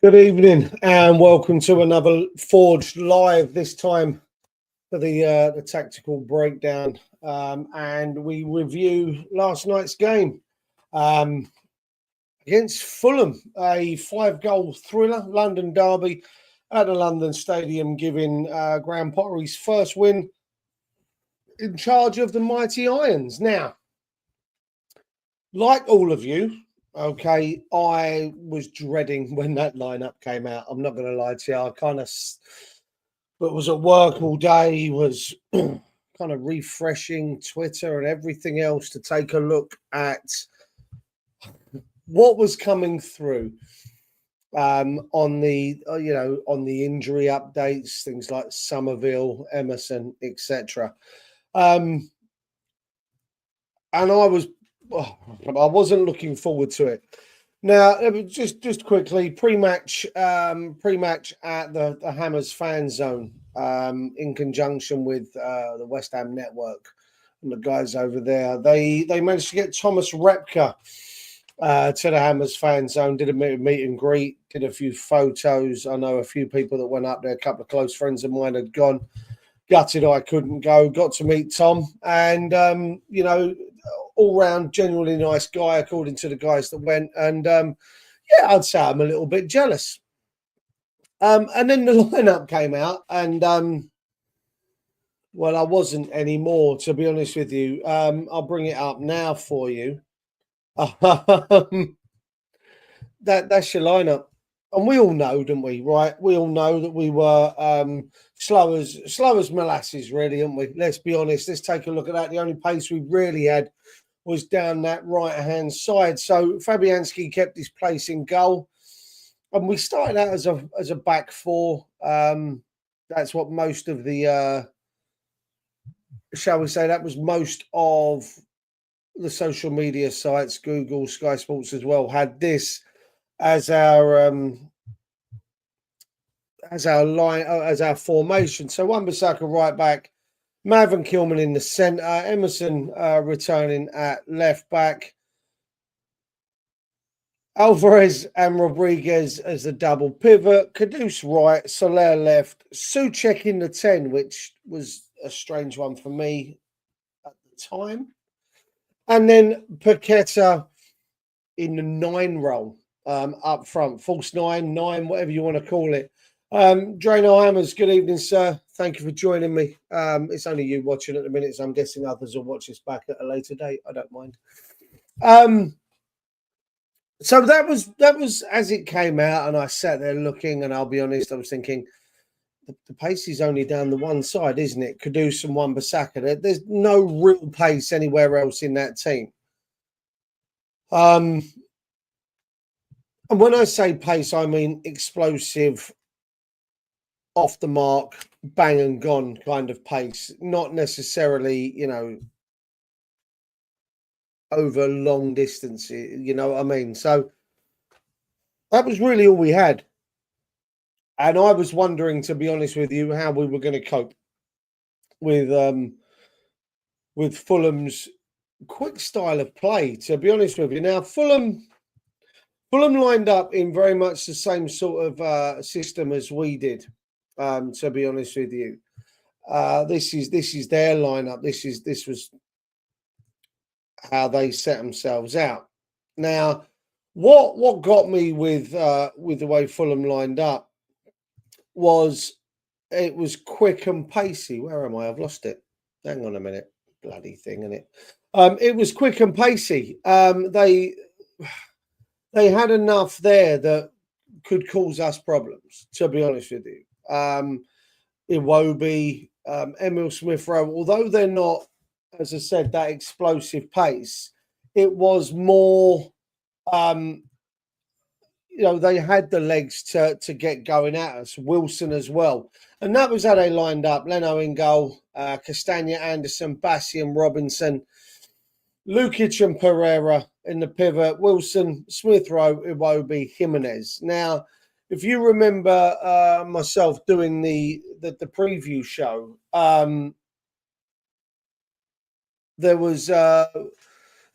Good evening and welcome to another Forged Live, this time for the tactical breakdown. And we review last night's game against Fulham, a 5-goal thriller, London derby at the London Stadium, giving Graham Potter his first win in charge of the Mighty Irons. Now, like all of you, okay, I was dreading when that lineup came out. I'm not going to lie to you. I but was at work all day, was kind of refreshing Twitter and everything else to take a look at what was coming through on the on the injury updates, things like Somerville, Emerson, etc. And I wasn't looking forward to it. Now, just quickly, pre-match at the Hammers fan zone, in conjunction with the West Ham network and the guys over there. They managed to get Thomas Repka to the Hammers fan zone, did a meet and greet, did a few photos. I know a few people that went up there. A couple of close friends of mine had gone. Gutted I couldn't go. Got to meet Tom, and all round genuinely nice guy, according to the guys that went. And I'd say I'm a little bit jealous. And then the lineup came out, and I wasn't anymore, to be honest with you. I'll bring it up now for you. That's your lineup. And we all know, don't we? Right? We all know that we were slow as molasses, really, aren't we? Let's be honest. Let's take a look at that. The only pace we really had was down that right-hand side. So Fabianski kept his place in goal. And we started out as a back four. That's what most of the, shall we say, that was most of the social media sites, Google, Sky Sports as well, had this as our formation. So Wan-Bissaka right back, Mav and Kilman in the centre, Emerson returning at left back, Alvarez and Rodriguez as the double pivot, Kudus right, Soler left, Souček in the 10, which was a strange one for me at the time, and then Paqueta in the 9 role. Up front, false nine, whatever you want to call it. Drano Hammers, good evening, sir. Thank you for joining me. It's only you watching at the minute, so I'm guessing others will watch this back at a later date. I don't mind. So that was as it came out, and I sat there looking, and I'll be honest, I was thinking, the pace is only down the one side, isn't it? Kudus and Wan-Bissaka. There's no real pace anywhere else in that team. And when I say pace, I mean explosive, off the mark, bang and gone kind of pace, not necessarily, over long distances, you know what I mean? So that was really all we had. And I was wondering, to be honest with you, how we were going to cope with Fulham's quick style of play, to be honest with you. Now, Fulham lined up in very much the same sort of system as we did, to be honest with you. This is their lineup. This was how they set themselves out. Now, what got me with the way Fulham lined up was it was quick and pacey. Where am I? I've lost it. Hang on a minute. Bloody thing, innit? It was quick and pacey. They had enough there that could cause us problems, to be honest with you. Iwobi, Emil Smith-Rowe, although they're not, as I said, that explosive pace, it was more, they had the legs to get going at us. Wilson as well. And that was how they lined up. Leno in goal, Castagna, Anderson, Bassian, Robinson, Lukic and Pereira in the pivot, Wilson, Smith-Rowe, Iwobi, Jimenez. Now, if you remember myself doing the preview show, there was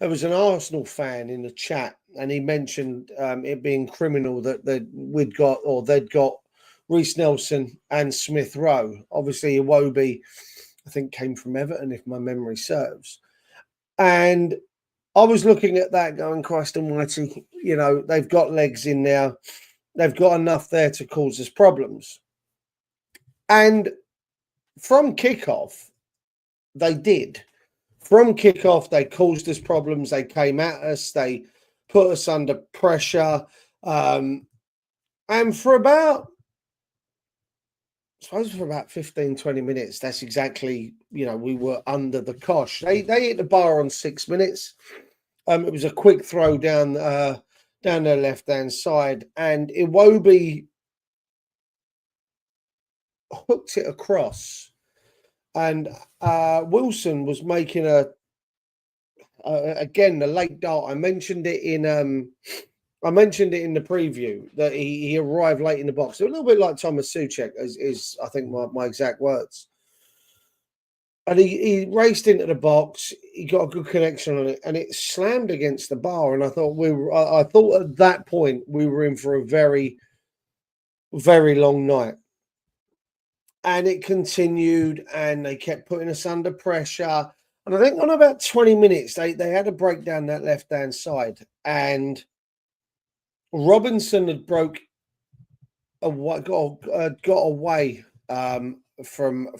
there was an Arsenal fan in the chat, and he mentioned it being criminal that they'd got Reece Nelson and Smith Rowe. Obviously, Iwobi, I think, came from Everton, if my memory serves. And I was looking at that going, Christ almighty, they've got legs in there. They've got enough there to cause us problems. And from kickoff, they did. From kickoff, they caused us problems. They came at us. They put us under pressure. And for about 15, 20 minutes, that's exactly, we were under the cosh. They hit the bar on 6 minutes. It was a quick throw down their left-hand side, and Iwobi hooked it across. And Wilson was making again the late dart. I mentioned it in the preview that he arrived late in the box. A little bit like Thomas Souček is I think my exact words. And he raced into the box. He got a good connection on it, and it slammed against the bar. And I thought I thought at that point we were in for a very, very long night. And it continued, and they kept putting us under pressure. And I think on about 20 minutes, they had to break down that left-hand side. And Robinson had got away from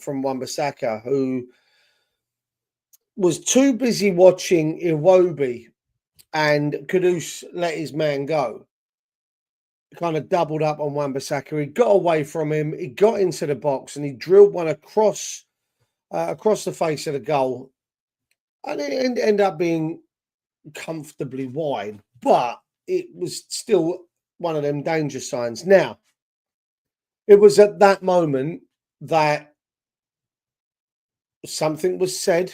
Wan-Bissaka, who was too busy watching Iwobi, and Kudus let his man go. Kind of doubled up on Wan-Bissaka. He got away from him. He got into the box, and he drilled one across the face of the goal, and it ended up being comfortably wide, but it was still one of them danger signs. Now, it was at that moment that something was said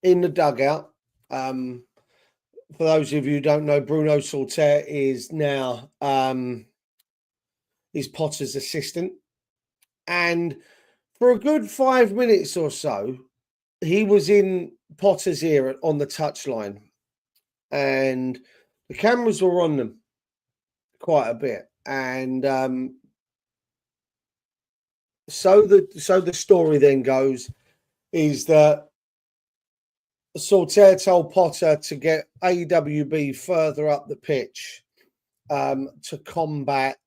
in the dugout. For those of you who don't know, Bruno Sauter is now is Potter's assistant. And for a good 5 minutes or so, he was in Potter's ear on the touchline. And the cameras were on them quite a bit. And so the story then goes is that Sauter told Potter to get AWB further up the pitch to combat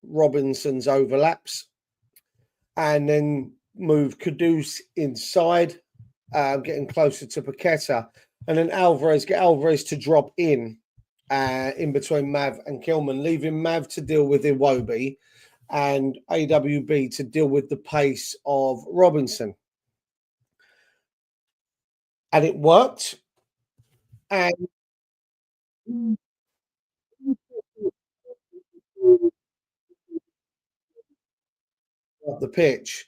Robinson's overlaps, and then move Kudus inside, getting closer to Paqueta, and then get Alvarez to drop in between Mav and Kilman, leaving Mav to deal with Iwobi and AWB to deal with the pace of Robinson. And it worked. And the pitch.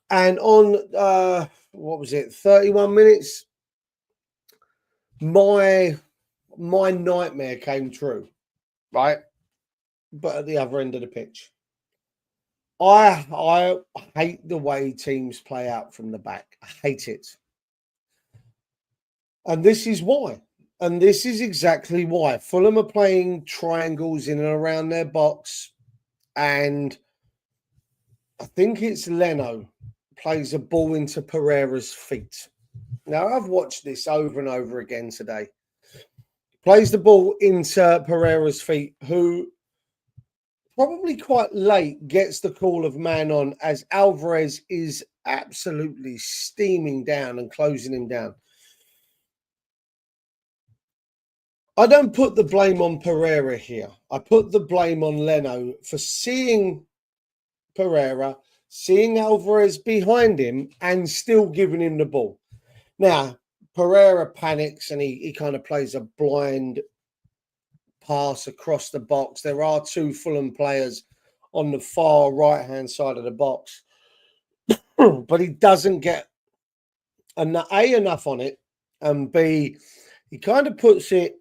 And on what was it, 31 minutes, my nightmare came true, right? But at the other end of the pitch. I hate the way teams play out from the back. I hate it. And this is why. And this is exactly why. Fulham are playing triangles in and around their box. And I think it's Leno plays a ball into Pereira's feet. Now, I've watched this over and over again today. Plays the ball into Pereira's feet, who probably quite late gets the call of man on as Alvarez is absolutely steaming down and closing him down. I don't put the blame on Pereira here. I put the blame on Leno for seeing Pereira, seeing Alvarez behind him and still giving him the ball. Now, Pereira panics and he kind of plays a blind pass across the box. There are two Fulham players on the far right-hand side of the box, but he doesn't get enough on it, and B, he kind of puts it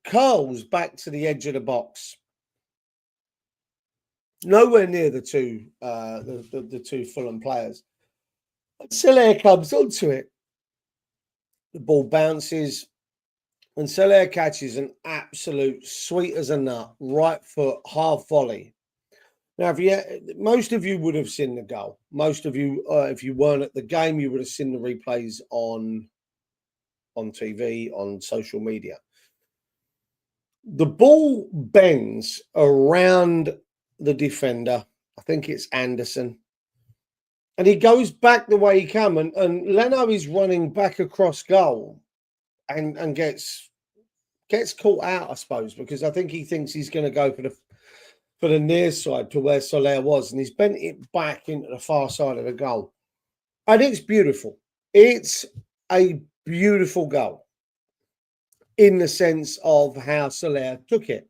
curls back to the edge of the box. Nowhere near the two Fulham players. Soler comes onto it. The ball bounces, and Soler catches an absolute sweet as a nut, right foot, half volley. Now, most of you would have seen the goal. Most of you, if you weren't at the game, you would have seen the replays on TV, on social media. The ball bends around the defender. I think it's Anderson. And he goes back the way he came. And Leno is running back across goal and gets caught out, I suppose, because I think he thinks he's going to go for the near side to where Soler was. And he's bent it back into the far side of the goal. And it's beautiful. It's a beautiful goal in the sense of how Soler took it.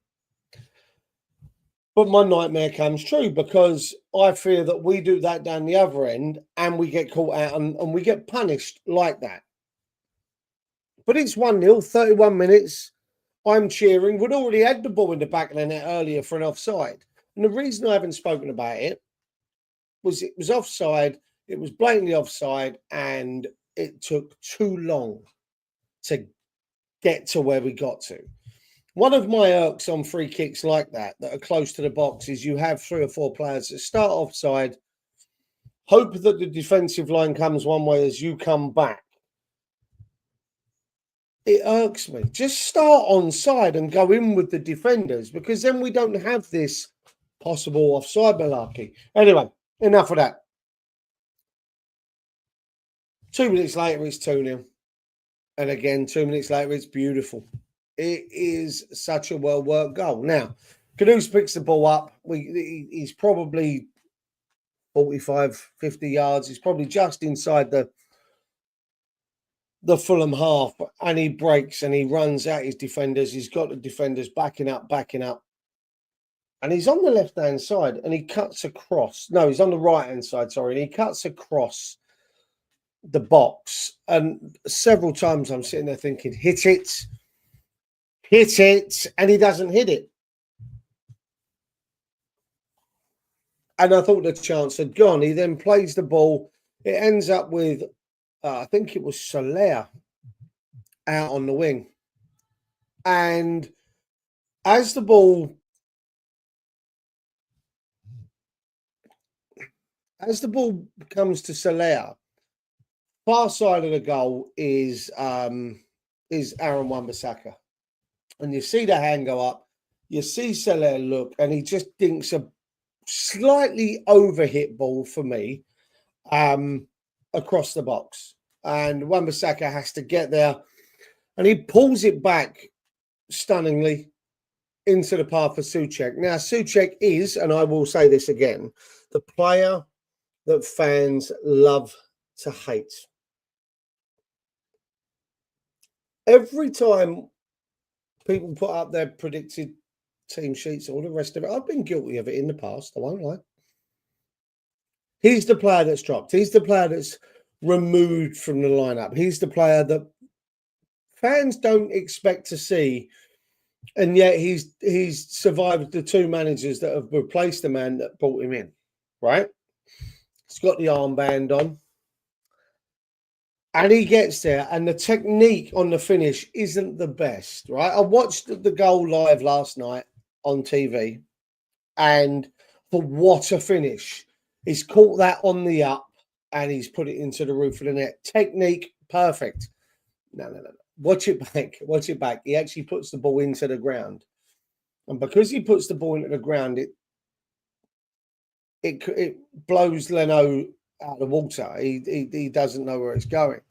But my nightmare comes true because I fear that we do that down the other end and we get caught out and we get punished like that. But it's 1-0, 31 minutes. I'm cheering. We'd already had the ball in the back of the net earlier for an offside. And the reason I haven't spoken about it was offside. It was blatantly offside and it took too long to get to where we got to. One of my irks on free kicks like that are close to the box is you have 3 or 4 players that start offside, hope that the defensive line comes one way as you come back. It irks me. Just start onside and go in with the defenders because then we don't have this possible offside malarkey. Anyway, enough of that. 2 minutes later, it's 2-0. And again, 2 minutes later, it's beautiful. It is such a well-worked goal. Now, Conjures picks the ball up. He's probably 45, 50 yards. He's probably just inside the Fulham half. And he breaks and he runs at his defenders. He's got the defenders backing up. And he's on the left-hand side and he cuts across. No, he's on the right-hand side, sorry. And he cuts across the box. And several times I'm sitting there thinking, hit it. And he doesn't hit it. And I thought the chance had gone. He then plays the ball. It ends up with, I think it was Soler out on the wing. And as the ball comes to Soler, far side of the goal is Aaron Wan-Bissaka. And you see the hand go up, you see Soler look, and he just dinks a slightly overhit ball for me across the box. And Wan-Bissaka has to get there, and he pulls it back stunningly into the path of Souček. Now, Souček is, and I will say this again, the player that fans love to hate. Every time people put up their predicted team sheets, all the rest of it, I've been guilty of it in the past, I won't lie. He's the player that's dropped. He's the player that's removed from the lineup. He's the player that fans don't expect to see. And yet he's survived the 2 managers that have replaced the man that brought him in, right? He's got the armband on. And he gets there, and the technique on the finish isn't the best, right? I watched the goal live last night on TV, and for what a finish. He's caught that on the up, and he's put it into the roof of the net. Technique, perfect. No. Watch it back. He actually puts the ball into the ground. And because he puts the ball into the ground, it blows Leno out of the water. He doesn't know where it's going.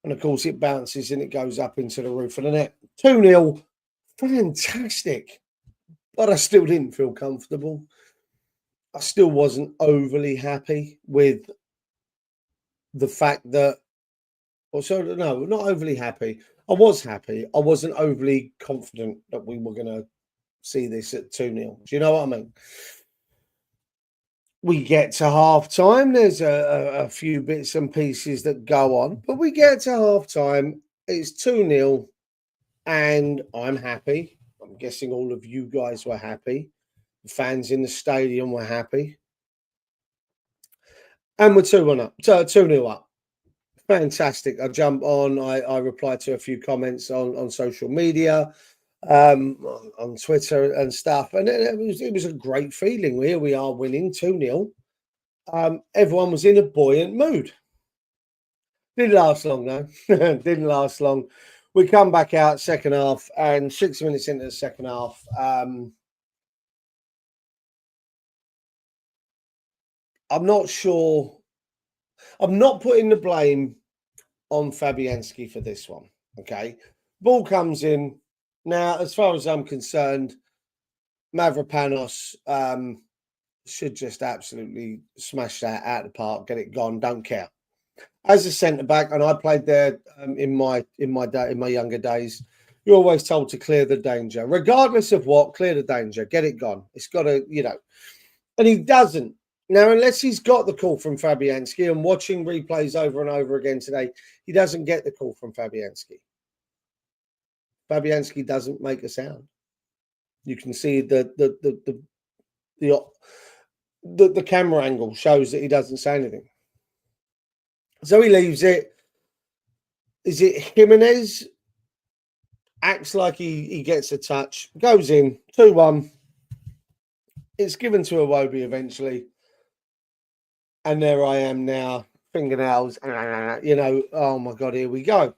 And of course, it bounces and it goes up into the roof of the net. 2-0. Fantastic. But I still didn't feel comfortable. I still wasn't overly happy with the fact that, not overly happy. I was happy. I wasn't overly confident that we were going to see this at 2-0. Do you know what I mean? We get to half time. There's a few bits and pieces that go on, but we get to half time. It's 2-0, and I'm happy. I'm guessing all of you guys were happy. The fans in the stadium were happy. And we're 2-1 up. 2-0 up. fantastic. I jump on. I reply to a few comments on social media, on Twitter and stuff, and it was a great feeling. Here we are winning 2-0. Everyone was in a buoyant mood. Didn't last long though. Didn't last long. We come back out second half, and 6 minutes into the second half, I'm not sure. I'm not putting the blame on Fabianski for this one. Okay, ball comes in. Now, as far as I'm concerned, Mavropanos should just absolutely smash that out of the park, get it gone. Don't care. As a centre back, and I played there in my younger days. You're always told to clear the danger, regardless of what. Clear the danger, get it gone. It's got to, and he doesn't. Now, unless he's got the call from Fabianski, and watching replays over and over again today, he doesn't get the call from Fabianski. Fabianski doesn't make a sound. You can see the camera angle shows that he doesn't say anything. So he leaves it. Is it Jimenez? Acts like he gets a touch, goes in, 2-1. It's given to Iwobi eventually. And there I am now, fingernails, oh my God, here we go.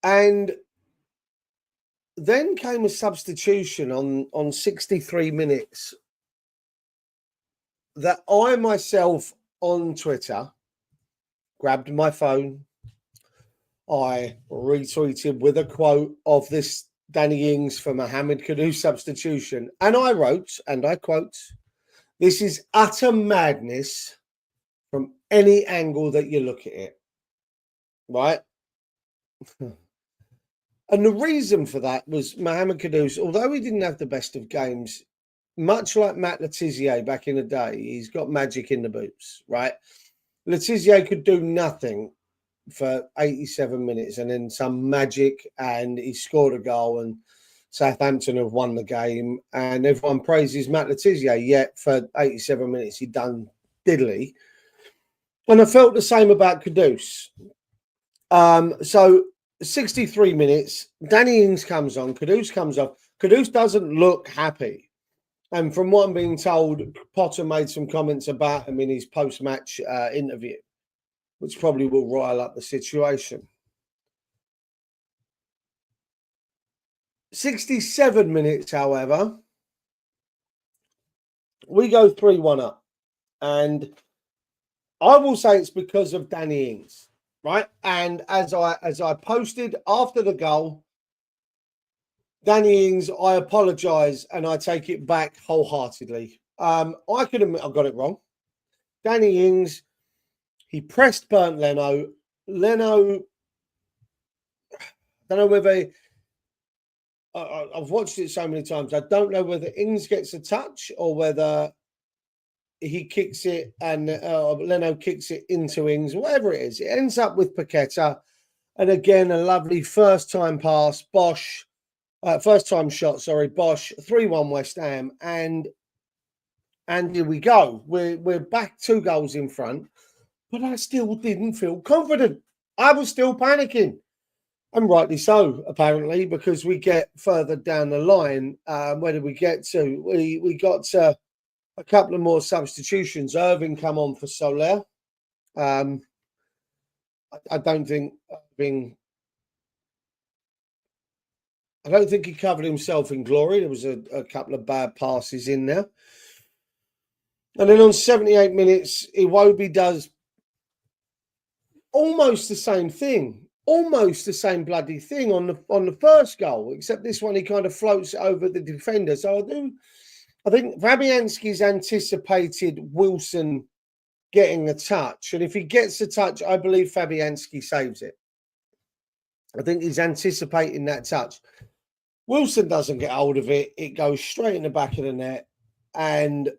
And then came a substitution on 63 minutes that I myself on Twitter grabbed my phone. I retweeted with a quote of this Danny Ings for Mohamed Kudus substitution. And I wrote, and I quote, "This is utter madness from any angle that you look at it." Right? And the reason for that was Mohamed Kudus, although he didn't have the best of games, much like Matt Letizia back in the day, he's got magic in the boots, right? Letizia could do nothing for 87 minutes and then some magic, and he scored a goal, and Southampton have won the game, and everyone praises Matt Letizia, yet for 87 minutes he done diddly. And I felt the same about Kudus. So 63 minutes, Danny Ings comes on, Kudus comes off. Kudus doesn't look happy. And from what I'm being told, Potter made some comments about him in his post-match interview, which probably will rile up the situation. 67 minutes, however, we go 3-1 up. And I will say it's because of Danny Ings, right? And as I posted after the goal, Danny Ings, I apologise and I take it back wholeheartedly. I could admit I got it wrong. Danny Ings, he pressed Bernd Leno. Leno, I don't know whether I've watched it so many times. I don't know whether Ings gets a touch or whether he kicks it and Leno kicks it into Ings, whatever it is. It ends up with Paqueta. And again, a lovely first-time pass. Bosch, first-time shot, sorry. Bosch, 3-1 West Ham. And here we go. We're back 2 goals in front. But I still didn't feel confident. I was still panicking. And rightly so, apparently, because we get further down the line. Where did we get to? We got to a couple of more substitutions. Irving come on for Soler. I don't think Irving. I don't think he covered himself in glory. There was a couple of bad passes in there. And then on 78 minutes, Iwobi does almost the same thing. Almost the same bloody thing on the first goal, except this one he kind of floats over the defender. So I think Fabianski's anticipated Wilson getting a touch, and if he gets a touch, I believe Fabianski saves it. I think he's anticipating that touch. Wilson doesn't get hold of it; it goes straight in the back of the net, and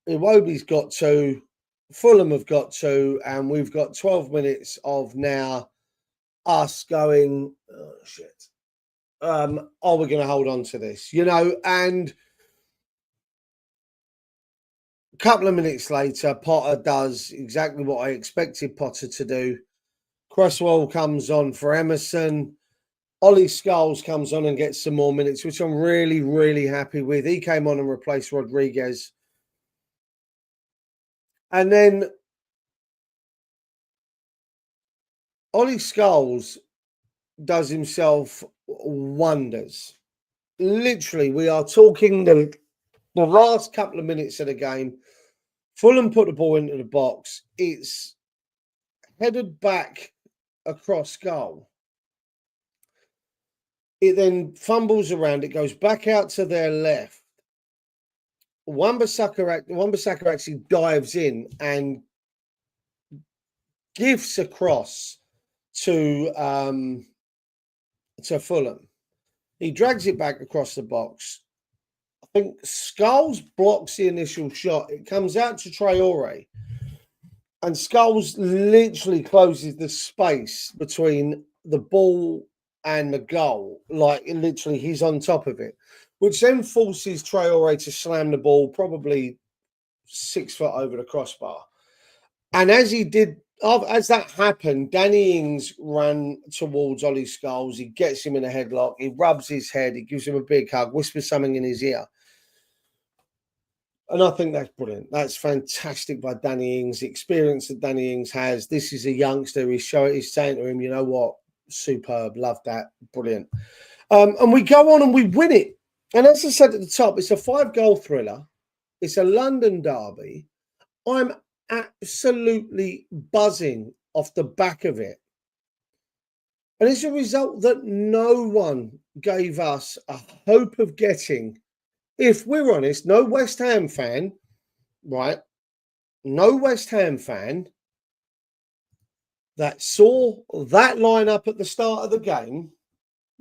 Iwobi's got 2. Fulham have got 2, and we've got 12 minutes of now us going, oh shit, are we going to hold on to this? And Couple of minutes later, Potter does exactly what I expected Potter to do. Cresswell comes on for Emerson. Ollie Scholes comes on and gets some more minutes, which I'm really, really happy with. He came on and replaced Rodriguez. And then Ollie Scholes does himself wonders. Literally, we are talking the last couple of minutes of the game. Fulham put the ball into the box. It's headed back across goal. It then fumbles around. It goes back out to their left. Wan-Bissaka actually dives in and gives a cross to Fulham. He drags it back across the box. I think Scholes blocks the initial shot. It comes out to Traore. And Scholes literally closes the space between the ball and the goal. Like, literally, he's on top of it. Which then forces Traore to slam the ball probably 6 foot over the crossbar. And as that happened, Danny Ings ran towards Ollie Scholes. He gets him in a headlock. He rubs his head. He gives him a big hug, whispers something in his ear. And I think that's brilliant. That's fantastic by Danny Ings. The experience that Danny Ings has. This is a youngster. He's saying to him, you know what? Superb. Love that. Brilliant. And we go on and we win it. And as I said at the top, it's a 5-goal thriller. It's a London derby. I'm absolutely buzzing off the back of it. And it's a result that no one gave us a hope of getting. If we're honest, no West Ham fan, right? No West Ham fan that saw that lineup at the start of the game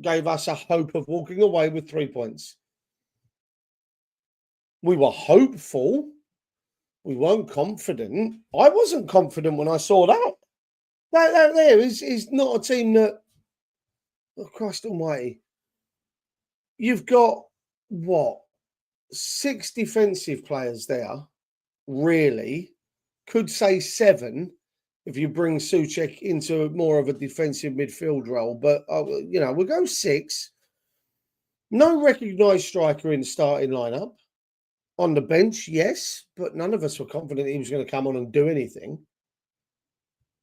gave us a hope of walking away with 3 points. We were hopeful. We weren't confident. I wasn't confident when I saw that. That there is not a team that, oh Christ almighty, you've got, what, 6 defensive players there, really. Could say 7 if you bring Souček into more of a defensive midfield role. But, we'll go 6. No recognised striker in the starting lineup. On the bench, yes, but none of us were confident he was going to come on and do anything.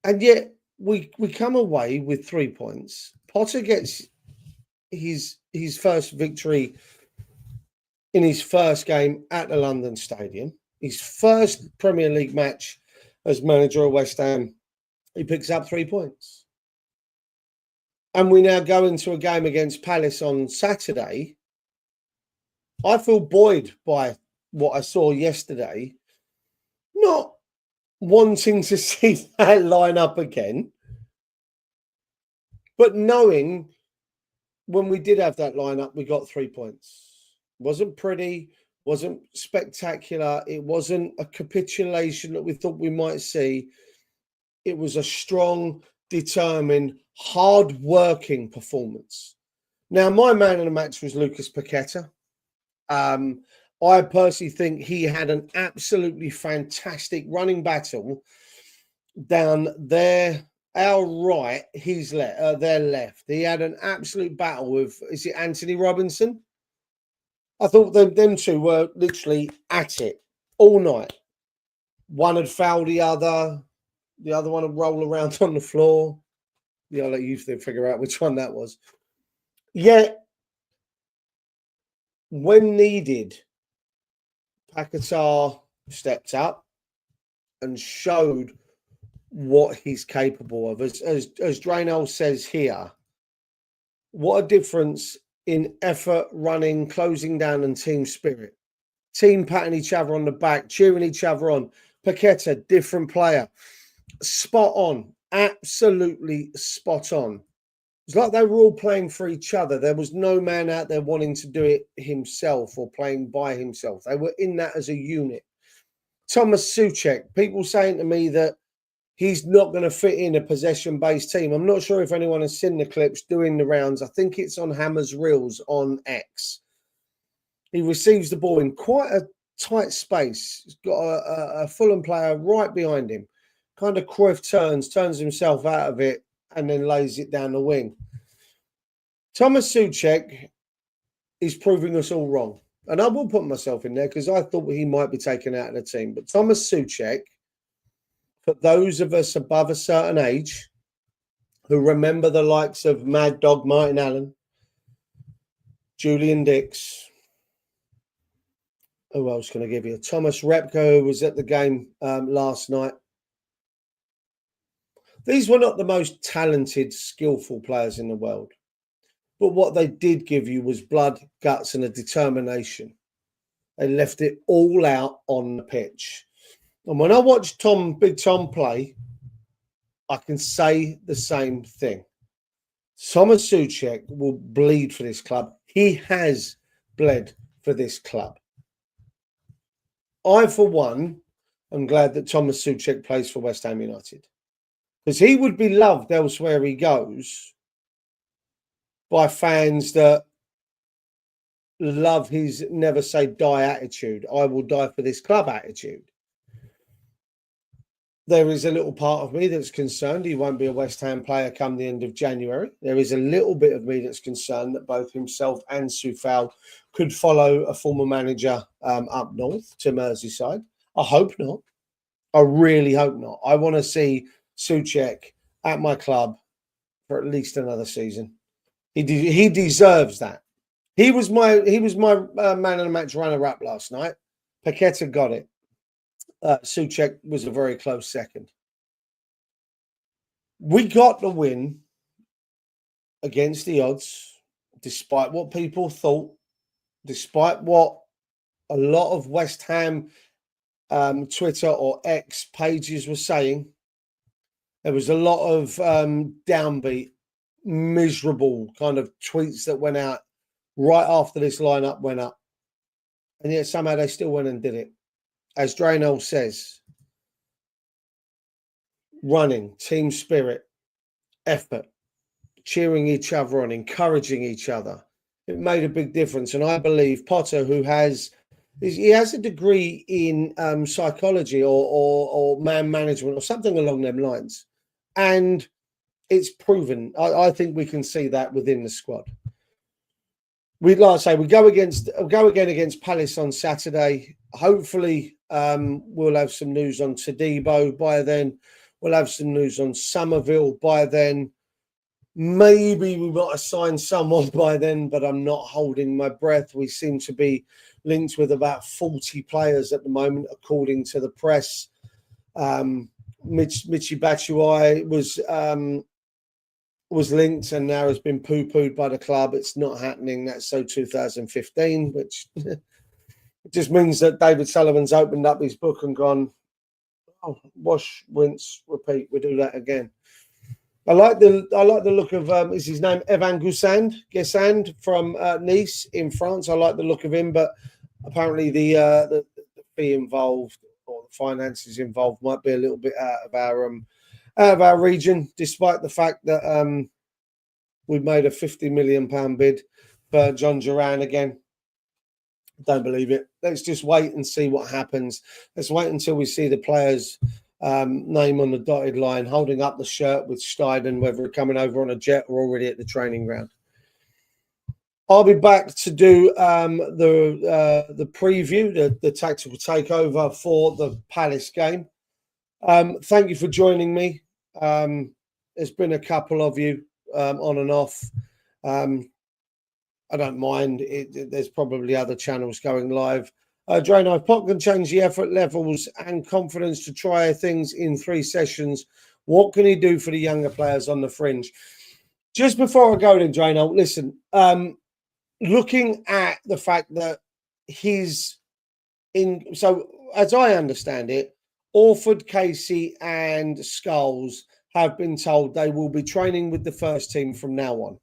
And yet we come away with 3 points. Potter gets his first victory in his first game at the London Stadium. His first Premier League match as manager of West Ham. He picks up 3 points. And we now go into a game against Palace on Saturday. I feel buoyed by what I saw yesterday, not wanting to see that lineup again, but knowing when we did have that lineup, we got 3 points. Wasn't pretty, wasn't spectacular. It wasn't a capitulation that we thought we might see. It was a strong, determined, hard-working performance. Now, my man of the match was Lucas Paqueta. I personally think he had an absolutely fantastic running battle down there, our right, their left. He had an absolute battle with, is it Anthony Robinson? I thought them two were literally at it all night. One had fouled the other one would roll around on the floor. I'll let you figure out which one that was. Yet, when needed, Paquetá stepped up and showed what he's capable of. As Drainell says here, what a difference in effort, running, closing down and team spirit. Team patting each other on the back, cheering each other on. Paqueta, different player. Spot on. Absolutely spot on. It's like they were all playing for each other. There was no man out there wanting to do it himself or playing by himself. They were in that as a unit. Thomas Souček, people saying to me that he's not going to fit in a possession-based team. I'm not sure if anyone has seen the clips doing the rounds. I think it's on Hammer's Reels on X. He receives the ball in quite a tight space. He's got a Fulham player right behind him. Kind of Cruyff turns himself out of it, and then lays it down the wing. Thomas Souček is proving us all wrong. And I will put myself in there because I thought he might be taken out of the team. But Thomas Souček, for those of us above a certain age who remember the likes of Mad Dog Martin Allen, Julian Dix, who else can I give you? Thomas Repko, who was at the game last night. These were not the most talented, skillful players in the world. But what they did give you was blood, guts, and a determination. They left it all out on the pitch. And when I watch Big Tom play, I can say the same thing. Thomas Souček will bleed for this club. He has bled for this club. I, for one, am glad that Thomas Souček plays for West Ham United. Because he would be loved elsewhere he goes by fans that love his never say die attitude. I will die for this club attitude. There is a little part of me that's concerned he won't be a West Ham player come the end of January. There is a little bit of me that's concerned that both himself and Soufal could follow a former manager up north to Merseyside. I hope not. I really hope not. I want to see Souček at my club for at least another season. He deserves that. He was my man of the match runner-up last night. Paqueta got it. Souček was a very close second. We got the win against the odds, despite what people thought, despite what a lot of West Ham Twitter or X pages were saying. There was a lot of downbeat, miserable kind of tweets that went out right after this lineup went up. And yet somehow they still went and did it. As Drano says, running, team spirit, effort, cheering each other on, encouraging each other. It made a big difference. And I believe Potter, who has a degree in psychology or man management or something along them lines. And it's proven. I think we can see that within the squad. We'd like to say we go again against Palace on Saturday. Hopefully, we'll have some news on Todibo by then. We'll have some news on Somerville by then. Maybe we might have signed someone by then, but I'm not holding my breath. We seem to be linked with about 40 players at the moment, according to the press. Michy Batshuayi was linked and now has been poo-pooed by the club. It's not happening. That's so 2015, which it just means that David Sullivan's opened up his book and gone, oh, wash, rinse, repeat. We do that again. I like the look of is his name Evan Guessand from Nice in France. I like the look of him, but apparently the fee involved or the finances involved might be a little bit out of our region, despite the fact that we've made a £50 million bid for John Duran again. Don't believe it. Let's just wait and see what happens. Let's wait until we see the players' name on the dotted line, holding up the shirt with Steiden, whether coming over on a jet or already at the training ground. I'll be back to do the preview, the tactical takeover for the Palace game. Thank you for joining me. There's been a couple of you on and off. I don't mind. There's probably other channels going live. Drano, if Pot can change the effort levels and confidence to try things in 3 sessions, what can he do for the younger players on the fringe? Just before I go then, Drano, listen, looking at the fact that so as I understand it, Orford, Casey and Scholes have been told they will be training with the first team from now on.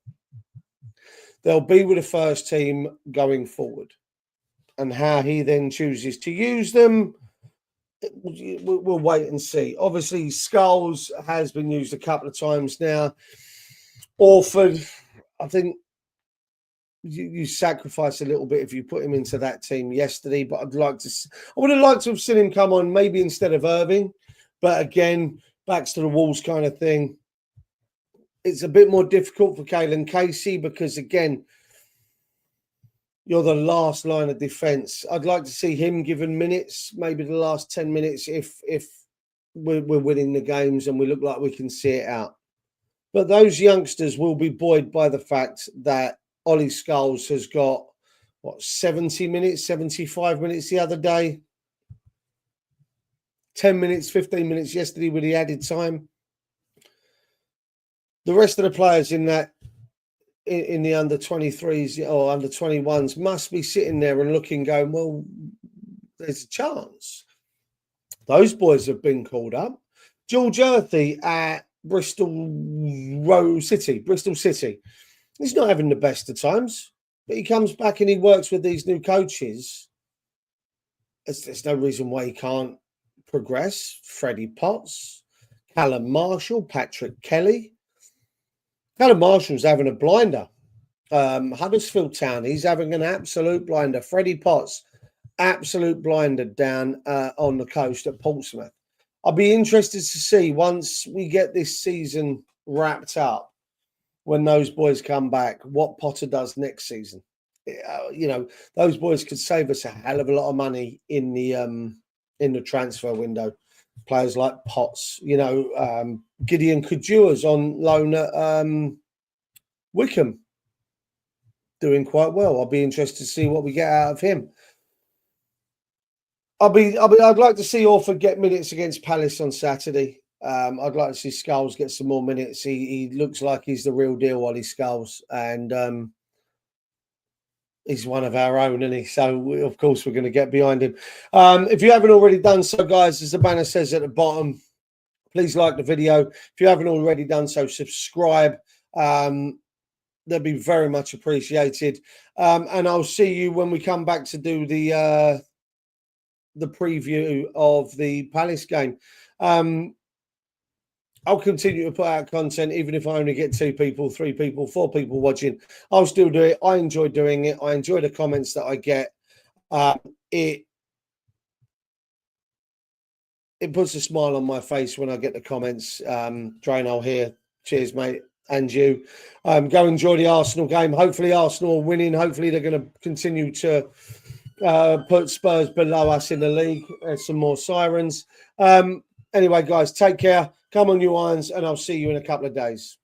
They'll be with the first team going forward. And how he then chooses to use them, we'll wait and see. Obviously, Scholes has been used a couple of times now. Orford, I think you sacrifice a little bit if you put him into that team yesterday. But I would have liked to have seen him come on maybe instead of Irving. But again, backs to the walls kind of thing. It's a bit more difficult for Caelan Casey because, again, you're the last line of defence. I'd like to see him given minutes, maybe the last 10 minutes if we're winning the games and we look like we can see it out. But those youngsters will be buoyed by the fact that Ollie Scholes has got, 70 minutes, 75 minutes the other day, 10 minutes, 15 minutes yesterday with the added time. The rest of the players in the under 23s or under 21s must be sitting there and looking, going, well, there's a chance. Those boys have been called up. George Earthy at Bristol City. He's not having the best of times, but he comes back and he works with these new coaches. There's no reason why he can't progress. Freddie Potts, Callum Marshall, Patrick Kelly. Callum Marshall's having a blinder. Huddersfield Town, he's having an absolute blinder. Freddie Potts, absolute blinder down on the coast at Portsmouth. I'll be interested to see once we get this season wrapped up, when those boys come back, what Potter does next season. Those boys could save us a hell of a lot of money in the transfer window. Players like Potts, Gideon Conjures on loan at Wickham, doing quite well. I'll be interested to see what we get out of him. I'd like to see Orford get minutes against Palace on Saturday. I'd like to see Scholes get some more minutes. He looks like he's the real deal, Ollie Scholes, and he's one of our own, isn't he? So, of course, we're going to get behind him. If you haven't already done so, guys, as the banner says at the bottom, please like the video. If you haven't already done so, subscribe. That'd be very much appreciated. And I'll see you when we come back to do the preview of the Palace game. I'll continue to put out content, even if I only get 2 people, 3 people, 4 people watching. I'll still do it. I enjoy doing it. I enjoy the comments that I get. It puts a smile on my face when I get the comments. Drano here. Cheers, mate. And you. Go enjoy the Arsenal game. Hopefully Arsenal are winning. Hopefully they're going to continue to put Spurs below us in the league. There's some more sirens. Anyway, guys, take care. Come on, you irons, and I'll see you in a couple of days.